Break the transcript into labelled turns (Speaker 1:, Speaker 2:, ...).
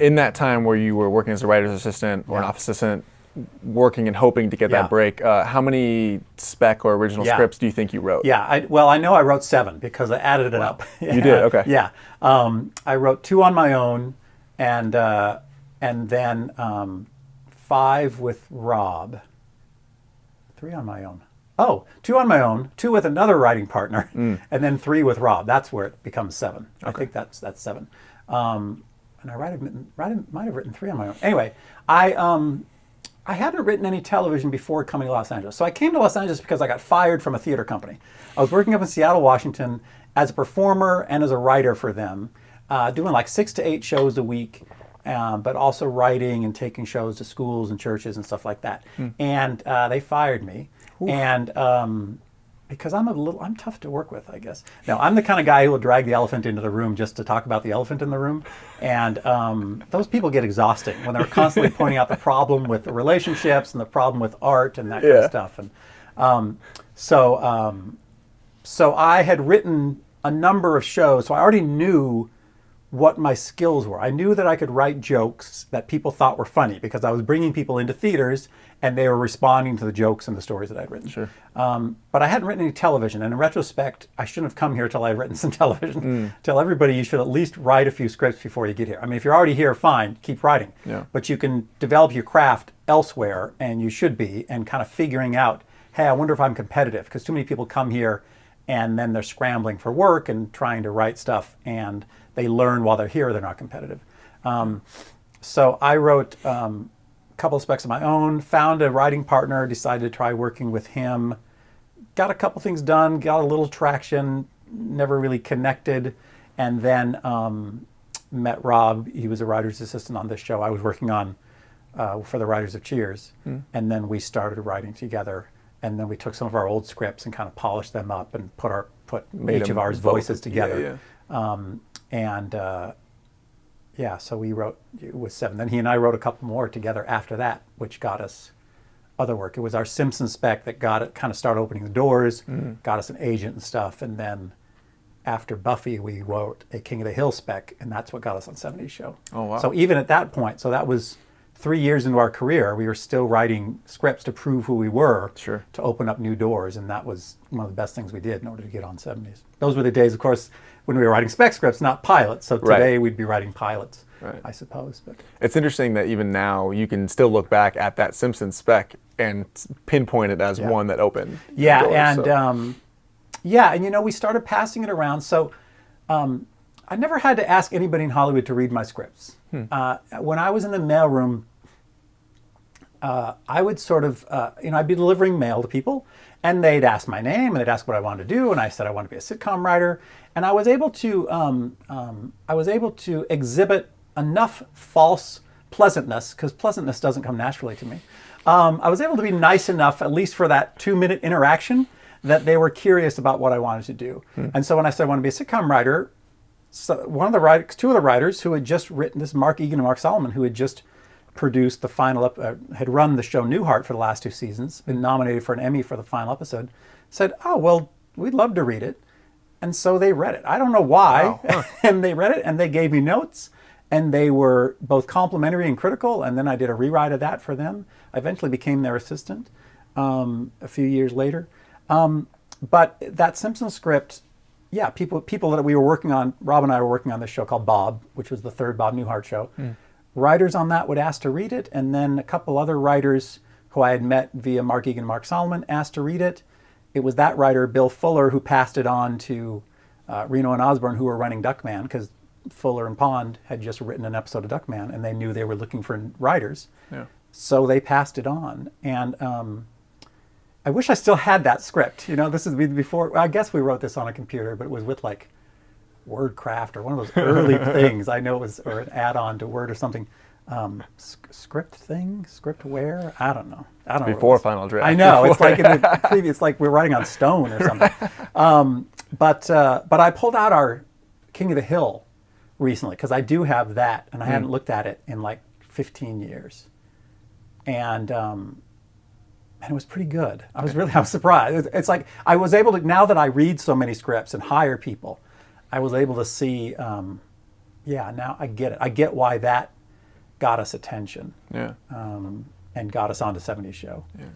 Speaker 1: in that time where you were working as a writer's assistant or an office assistant, working and hoping to get that break, how many spec or original scripts do you think you wrote?
Speaker 2: Yeah, I know I wrote 7 because I added it up.
Speaker 1: You did? Okay.
Speaker 2: Yeah. I wrote 2 on my own, and then 5 with Rob. 3 on my own. Oh, 2 on my own, 2 with another writing partner, and then 3 with Rob. That's where it becomes 7. Okay. I think that's 7. And I might have written 3 on my own. Anyway, I hadn't written any television before coming to Los Angeles. So I came to Los Angeles because I got fired from a theater company. I was working up in Seattle, Washington as a performer and as a writer for them, doing like 6 to 8 shows a week, but also writing and taking shows to schools and churches and stuff like that. And they fired me. Oof. And because I'm tough to work with, I guess. Now, I'm the kind of guy who will drag the elephant into the room just to talk about the elephant in the room. And those people get exhausting when they're constantly pointing out the problem with the relationships and the problem with art and that kind of stuff. And so I had written a number of shows, so I already knew what my skills were. I knew that I could write jokes that people thought were funny because I was bringing people into theaters and they were responding to the jokes and the stories that I'd written.
Speaker 1: Sure.
Speaker 2: But I hadn't written any television, and in retrospect, I shouldn't have come here till I'd written some television. Tell everybody you should at least write a few scripts before you get here. I mean, if you're already here, fine, keep writing.
Speaker 1: Yeah.
Speaker 2: But you can develop your craft elsewhere, and you should be, and kind of figuring out, hey, I wonder if I'm competitive, because too many people come here and then they're scrambling for work and trying to write stuff, and they learn while they're here they're not competitive. So I wrote a couple of specs of my own, found a writing partner, decided to try working with him, got a couple things done, got a little traction, never really connected, and then met Rob. He was a writer's assistant on this show I was working on for the writers of Cheers, and then we started writing together. And then we took some of our old scripts and kind of polished them up and put each of our voices together. So we wrote, it was 7. Then he and I wrote a couple more together after that, which got us other work. It was our Simpsons spec that got it, kind of started opening the doors, got us an agent and stuff. And then after Buffy, we wrote a King of the Hill spec, and that's what got us on 70s Show.
Speaker 1: Oh, wow.
Speaker 2: So even at that point, so that was 3 years into our career, we were still writing scripts to prove who we were,
Speaker 1: Sure.
Speaker 2: to open up new doors, and that was one of the best things we did in order to get on 70s. Those were the days, of course, when we were writing spec scripts, not pilots. So today we'd be writing pilots, I suppose. But
Speaker 1: it's interesting that even now you can still look back at that Simpsons spec and pinpoint it as one that opened.
Speaker 2: Yeah,
Speaker 1: doors,
Speaker 2: and you know, we started passing it around. So I never had to ask anybody in Hollywood to read my scripts. When I was in the mailroom, I would sort of, I'd be delivering mail to people, and they'd ask my name, and they'd ask what I wanted to do, and I said I wanted to be a sitcom writer, and I was able to exhibit enough false pleasantness, because pleasantness doesn't come naturally to me. I was able to be nice enough, at least for that 2-minute interaction, that they were curious about what I wanted to do. And so when I said I want to be a sitcom writer, so two of the writers who had just written, this is Mark Egan and Mark Solomon, who had just produced the final, had run the show Newhart for the last 2 seasons, been nominated for an Emmy for the final episode, said, oh, well, we'd love to read it. And so they read it. I don't know why. Wow. And they read it, and they gave me notes, and they were both complimentary and critical, and then I did a rewrite of that for them. I eventually became their assistant a few years later. But that Simpsons script, people that we were working on, Rob and I were working on this show called Bob, which was the 3rd Bob Newhart show. Writers on that would ask to read it, and then a couple other writers who I had met via Mark Egan and Mark Solomon asked to read it. It was that writer, Bill Fuller, who passed it on to Reno and Osborne, who were running Duckman, because Fuller and Pond had just written an episode of Duckman, and they knew they were looking for writers. Yeah. So they passed it on. And I wish I still had that script. You know, this is before, I guess we wrote this on a computer, but it was with like WordCraft or one of those early things. I know it was, or an add-on to Word or something. Scriptware? I don't know.
Speaker 1: Before Final Draft.
Speaker 2: I know. It's like in the previous, like we're writing on stone or something. But I pulled out our King of the Hill recently because I do have that, and I hadn't looked at it in like 15 years. And it was pretty good. I was surprised. It's like I was able to, now that I read so many scripts and hire people, I was able to see, now I get it. I get why that got us attention
Speaker 1: Yeah.
Speaker 2: and got us onto 70s Show.
Speaker 1: Yeah.